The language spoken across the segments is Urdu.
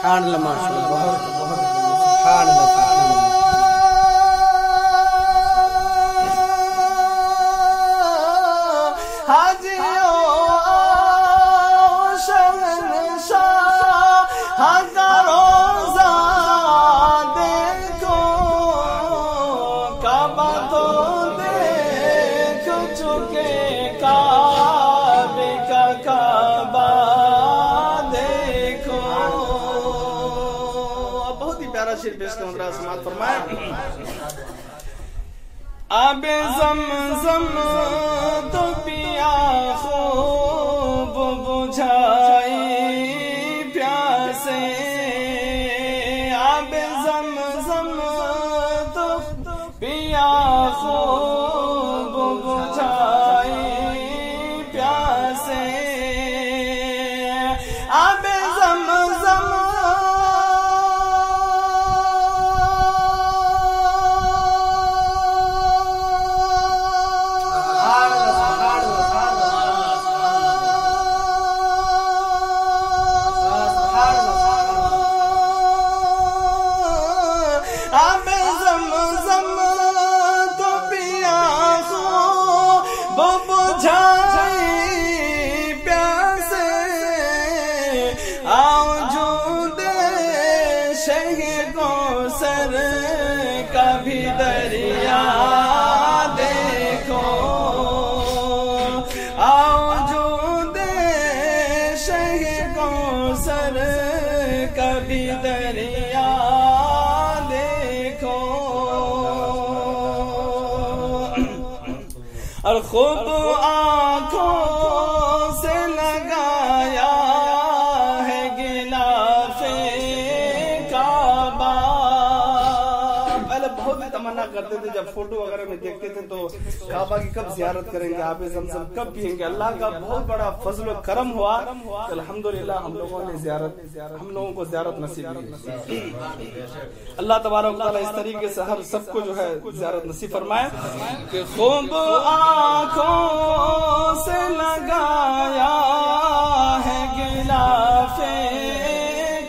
سبحان اللہ ماشاء اللہ بہت سبحان اللہ سماعت فرمائے آب زمزم تو پیا خوب بجھائی پیاسے آب زمزم تو پیا خوب بجھائی پیاسے آب زمزم کبھی دریا دیکھو آؤ جو دے شہ کوثر کبھی دریا دیکھو اور خوب آنکھوں سے لگایا ہے غلاف کعبہ بہت تمنا کرتے تھے جب فوٹو وغیرہ میں دیکھتے تھے تو کعبہ کی کب زیارت کریں گے آب زمزم کب پیئیں گے اللہ کا بہت بڑا فضل و کرم ہوا الحمدللہ ہم لوگوں کو زیارت نصیب ہوئی اللہ تبارک و تعالی اس طریقے سے ہر سب کو جو ہے زیارت نصیب فرمائے کہ خوب آنکھوں سے لگایا ہے غلاف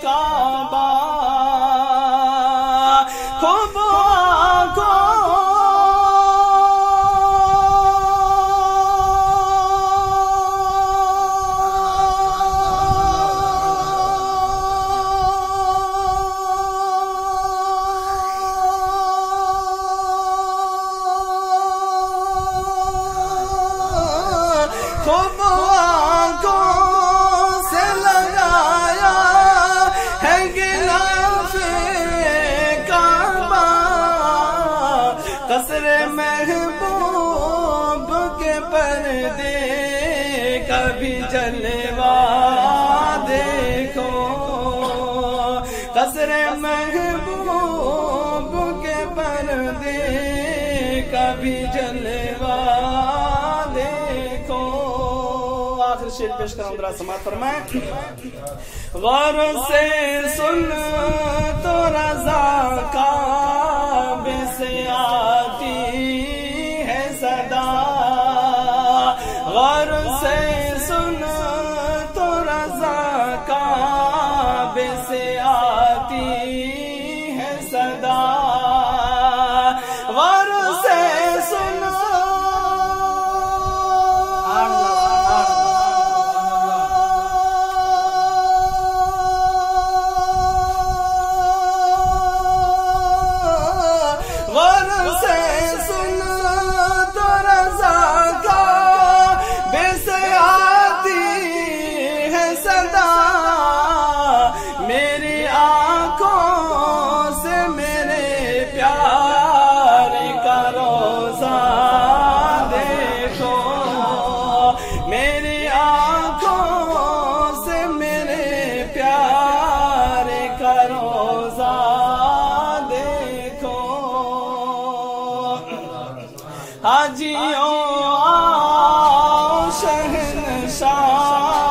کعبہ خوب سے لگایا ہے غلاف کعبہ قصر محبوب کے پردے کبھی جلوہ دیکھو قصر محبوب کے پردے کبھی جلوہ دیکھو آخر شعر پیش کروں ذرا سماعت فرمائیں غور سے سن تو رضا کعبے سے آتی ہے صدا غور سے سن تو رضا کعبے سے آتی ہے صدا غور سے سن حاجیوں آؤ شہنشاہ